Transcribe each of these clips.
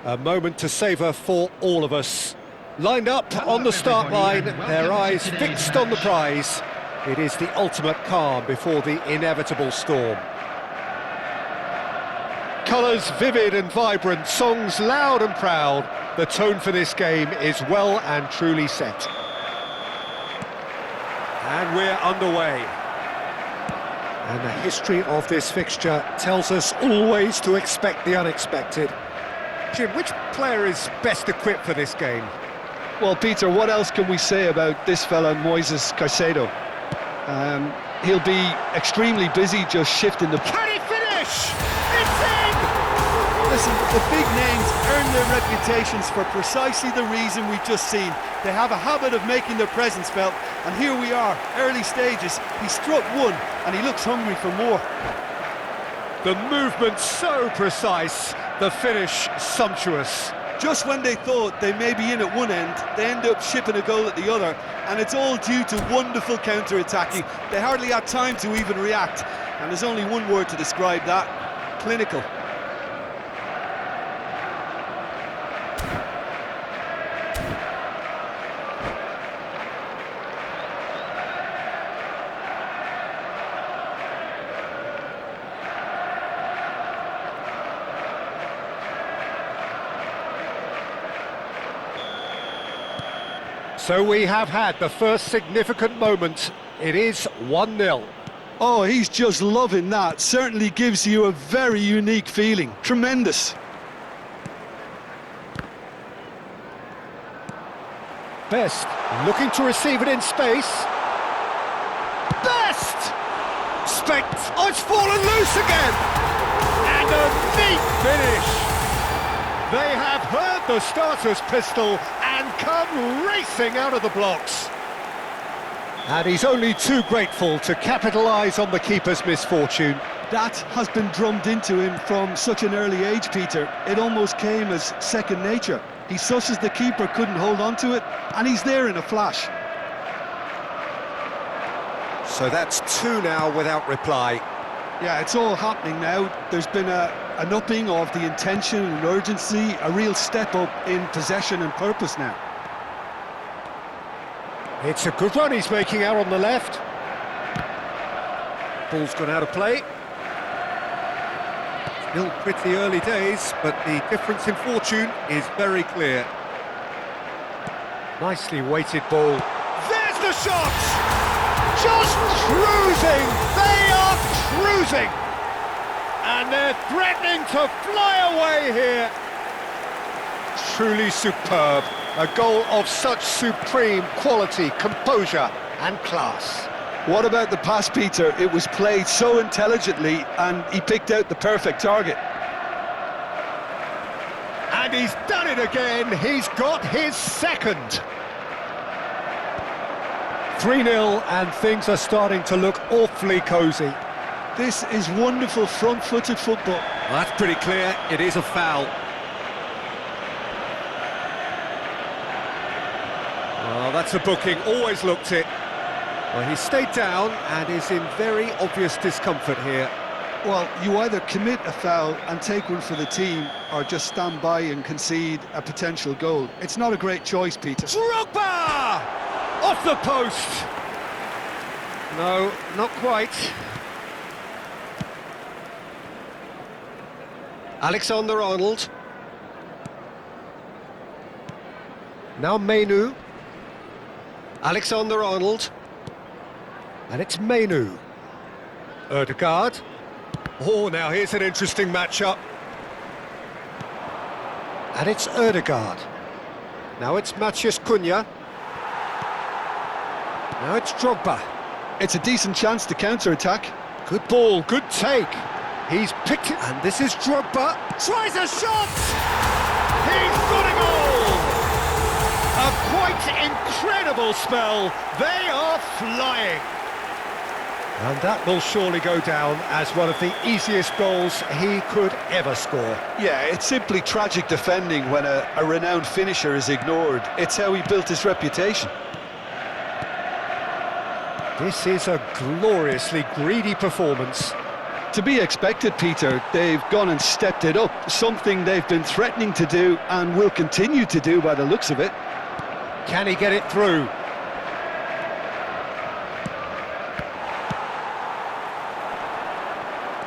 A moment to savour for all of us. Lined up on the start line, their eyes fixed on the prize. It is the ultimate calm before the inevitable storm. Colours vivid and vibrant, songs loud and proud. The tone for this game is well and truly set. And we're underway. And the history of this fixture tells us always to expect the unexpected. Jim, which player is best equipped for this game? Well, Peter, what else can we say about this fella, Moises Caicedo? He'll be extremely busy just shifting the... Can he finish? It's in! Listen, the big names earn their reputations for precisely the reason we've just seen. They have a habit of making their presence felt, and here we are, early stages. He struck one, and he looks hungry for more. The movement so precise, the finish sumptuous. Just when they thought they may be in at one end, they end up shipping a goal at the other, and it's all due to wonderful counter-attacking. They hardly had time to even react, and there's only one word to describe that: clinical. So we have had the first significant moment. It is 1-0. Oh, he's just loving that. Certainly gives you a very unique feeling. Tremendous. Best looking to receive it in space. Best! Oh, it's fallen loose again! And a neat finish! They have heard the starter's pistol and come racing out of the blocks. And he's only too grateful to capitalise on the keeper's misfortune. That has been drummed into him from such an early age, Peter. It almost came as second nature. He susses the keeper couldn't hold on to it, and he's there in a flash. So that's 2 now without reply. Yeah, it's all happening now. There's been an upping of the intention and urgency, a real step up in possession and purpose now. It's a good run he's making out on the left. Ball's gone out of play. Still pretty early days, but the difference in fortune is very clear. Nicely weighted ball. There's the shot! Just cruising! They are cruising! And they're threatening to fly away here. Truly superb. A goal of such supreme quality, composure and class. What about the pass, Peter? It was played so intelligently, and he picked out the perfect target. And he's done it again. He's got his second. 3-0, and things are starting to look awfully cosy. This is wonderful front-footed football. Well, that's pretty clear. It is a foul. Well, that's a booking. Always looked it. Well, he stayed down and is in very obvious discomfort here. Well, you either commit a foul and take one for the team, or just stand by and concede a potential goal. It's not a great choice, Peter. Drogba! Off the post! No, not quite. Alexander-Arnold. Now Menu. Alexander-Arnold. And it's Menu. Ødegaard. Oh, now here's an interesting matchup. And it's Ødegaard. Now it's Matheus Cunha. Now it's Drogba. It's a decent chance to counter-attack. Good ball, good take. He's picked it, and this is Drogba. Tries a shot! He's got a goal! A quite incredible spell. They are flying. And that will surely go down as one of the easiest goals he could ever score. Yeah, it's simply tragic defending when a renowned finisher is ignored. It's how he built his reputation. This is a gloriously greedy performance. To be expected, Peter. They've gone and stepped it up, something they've been threatening to do and will continue to do by the looks of it. Can he get it through?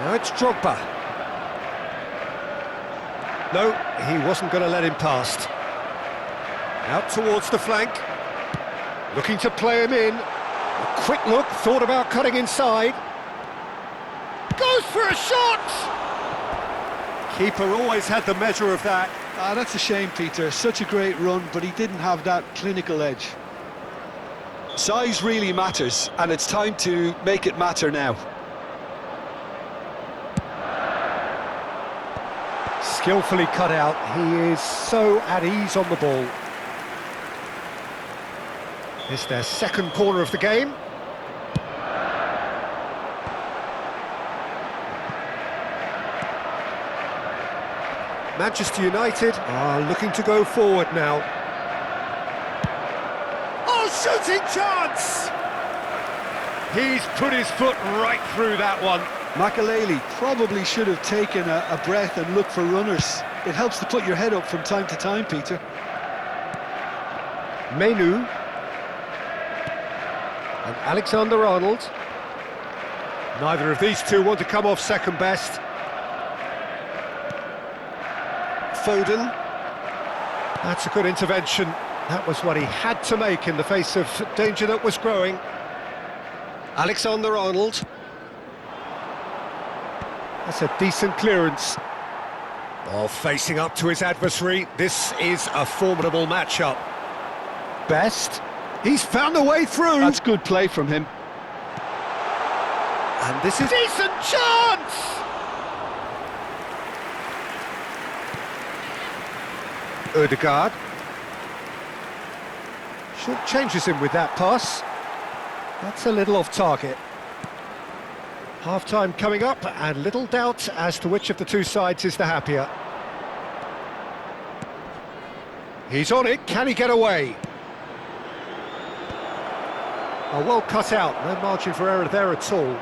Now it's Drogba. No, he wasn't going to let him past. Out towards the flank. Looking to play him in. A quick look, thought about cutting inside. Goes for a shot! Keeper always had the measure of that. That's a shame, Peter. Such a great run, but he didn't have that clinical edge. Size really matters, and it's time to make it matter now. Skillfully cut out. He is so at ease on the ball. It's their second corner of the game. Manchester United are looking to go forward now. Oh, shooting chance! He's put his foot right through that one. Makaleli probably should have taken a breath and looked for runners. It helps to put your head up from time to time, Peter. Menu. And Alexander-Arnold. Neither of these two want to come off second best. Foden. That's a good intervention. That was what he had to make in the face of danger that was growing. Alexander-Arnold. That's a decent clearance. Oh, facing up to his adversary. This is a formidable matchup. Best. He's found a way through. That's good play from him. And this is decent chance! Ødegaard. Short changes him with that pass. That's a little off target. Half-time coming up, and little doubt as to which of the two sides is the happier. He's on it, can he get away? Oh, well cut out, no margin for error there at all.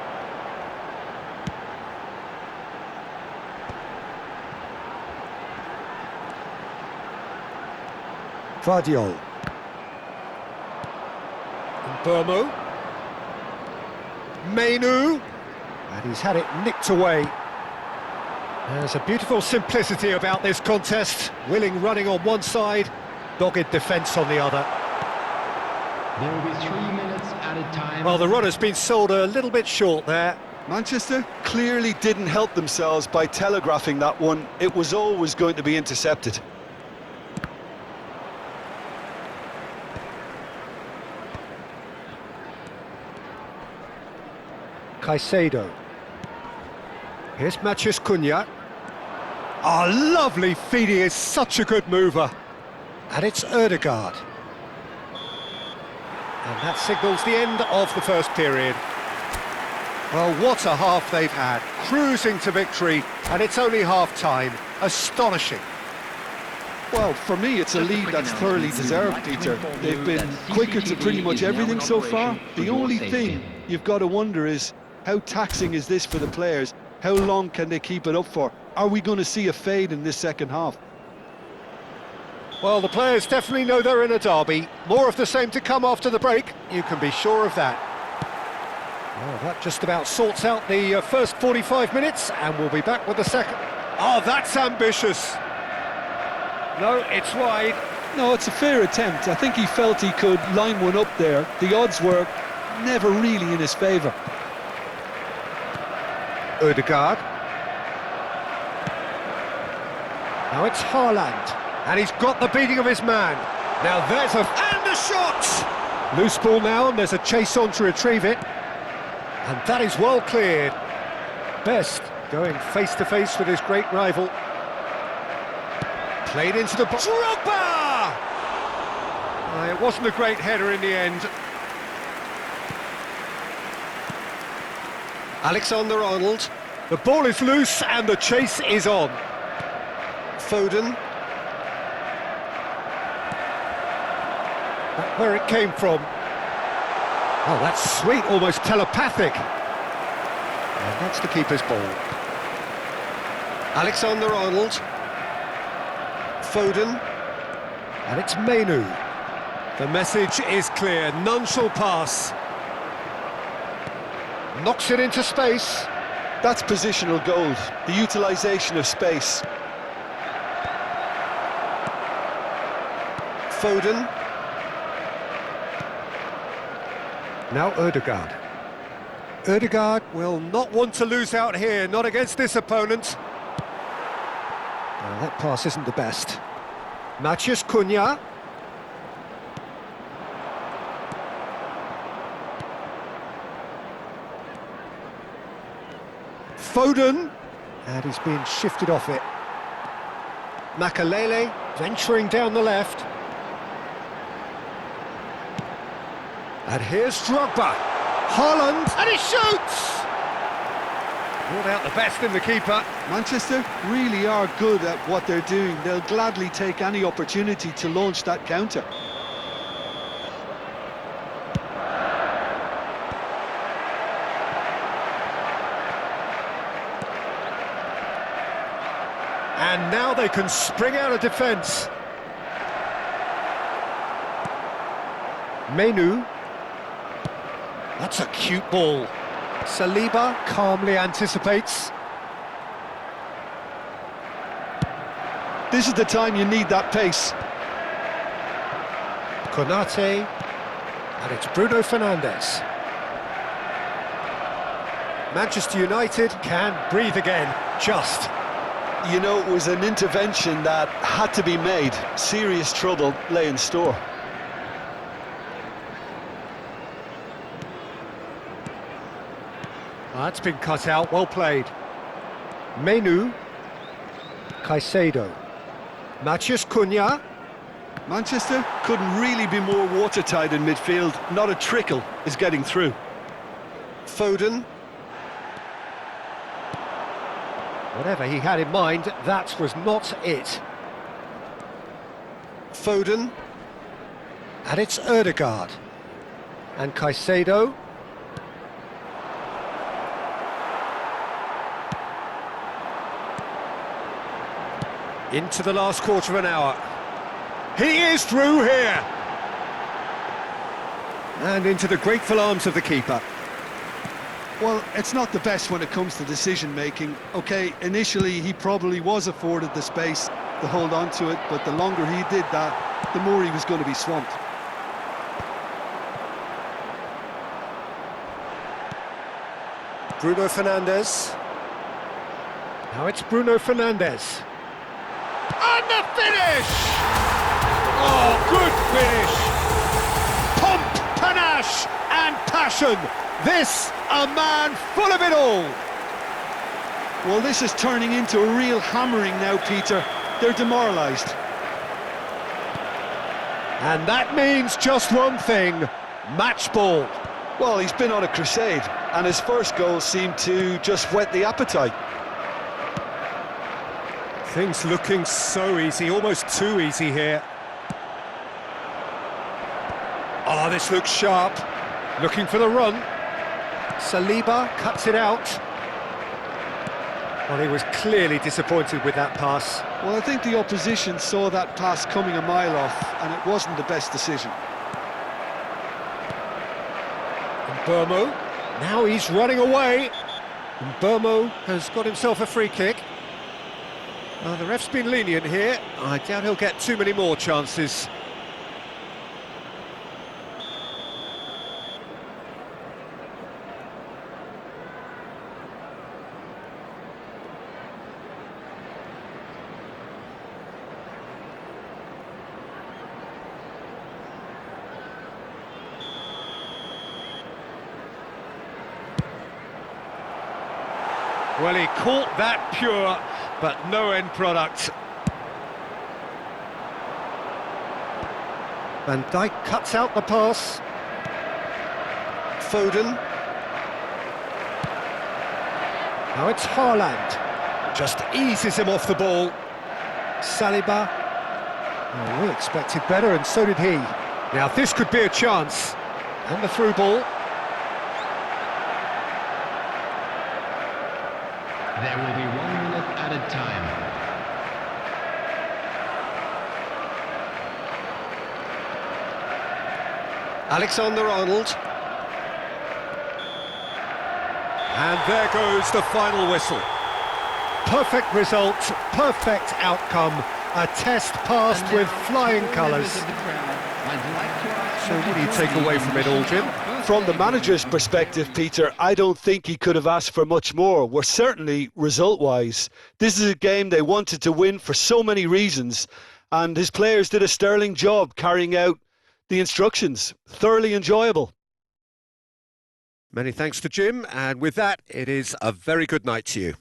Vardiol. And Burmo. Menu. And he's had it nicked away. There's a beautiful simplicity about this contest. Willing running on one side, dogged defence on the other. There will be 3 minutes added time. Well, the run has been sold a little bit short there. Manchester clearly didn't help themselves by telegraphing that one. It was always going to be intercepted. Caicedo. Here's Matheus Cunha. Oh, lovely feed, he is such a good mover. And it's Ødegaard. And that signals the end of the first period. Well, what a half they've had. Cruising to victory, and it's only half-time. Astonishing. Well, for me, it's a lead that's thoroughly deserved, Peter. They've been quicker to pretty much everything so far. The only thing you've got to wonder is, how taxing is this for the players? How long can they keep it up for? Are we going to see a fade in this second half? Well, the players definitely know they're in a derby. More of the same to come after the break, you can be sure of that. Well, that just about sorts out the first 45 minutes, and we'll be back with the second. Oh, that's ambitious. No, it's wide. No, it's a fair attempt. I think he felt he could line one up there. The odds were never really in his favour. Ødegaard. Now it's Haaland. And he's got the beating of his man. Now there's and a shot! Loose ball now, and there's a chase on to retrieve it. And that is well cleared. Best going face-to-face with his great rival. Played into the box. Drogba! It wasn't a great header in the end. Alexander-Arnold. The ball is loose and the chase is on. Foden. Where it came from. Oh, that's sweet, almost telepathic. And that's the keeper's ball. Alexander-Arnold. Foden. And it's Mainu. The message is clear, none shall pass. Knocks it into space. That's positional gold, the utilisation of space. Foden. Now Ødegaard. Ødegaard will not want to lose out here, not against this opponent. That pass isn't the best. Matheus Cunha. Foden. And he's been shifted off it. Makalele venturing down the left. And here's Drogba. Haaland, and he shoots! Brought out the best in the keeper. Manchester really are good at what they're doing. They'll gladly take any opportunity to launch that counter. And now they can spring out of defence. Mainu. That's a cute ball. Saliba calmly anticipates. This is the time you need that pace. Konate. And it's Bruno Fernandes. Manchester United can breathe again, just. You know, it was an intervention that had to be made. Serious trouble lay in store. That's been cut out, well played. Mainu. Caicedo. Matheus Cunha. Manchester couldn't really be more watertight in midfield. Not a trickle is getting through. Foden. Whatever he had in mind, that was not it. Foden. And it's Ødegaard. And Caicedo. Into the last quarter of an hour. He is through here! And into the grateful arms of the keeper. Well, it's not the best when it comes to decision-making. OK, initially he probably was afforded the space to hold on to it, but the longer he did that, the more he was going to be swamped. Bruno Fernandes. Now it's Bruno Fernandes. And the finish! Oh, good finish! Pomp, panache and passion. This, a man full of it all. Well, this is turning into a real hammering now, Peter. They're demoralised. And that means just one thing, match ball. Well, he's been on a crusade, and his first goal seemed to just whet the appetite. Things looking so easy, almost too easy here. Oh, this looks sharp. Looking for the run. Saliba cuts it out. Well, he was clearly disappointed with that pass. Well, I think the opposition saw that pass coming a mile off, and it wasn't the best decision. And Burmo, now he's running away. And Burmo has got himself a free kick. The ref's been lenient here. I doubt he'll get too many more chances. Well, he caught that pure, but no end product. Van Dijk cuts out the pass. Foden. Now it's Haaland. Just eases him off the ball. Saliba. Oh, we expected better, and so did he. Now this could be a chance. And the through ball. There will be 1 minute added time. Alexander-Arnold. And there goes the final whistle. Perfect result, perfect outcome, a test passed with flying colours. So what do you take away from it all, Jim? From the manager's perspective, Peter, I don't think he could have asked for much more. We're certainly result-wise. This is a game they wanted to win for so many reasons, and his players did a sterling job carrying out the instructions. Thoroughly enjoyable. Many thanks to Jim, and with that, it is a very good night to you.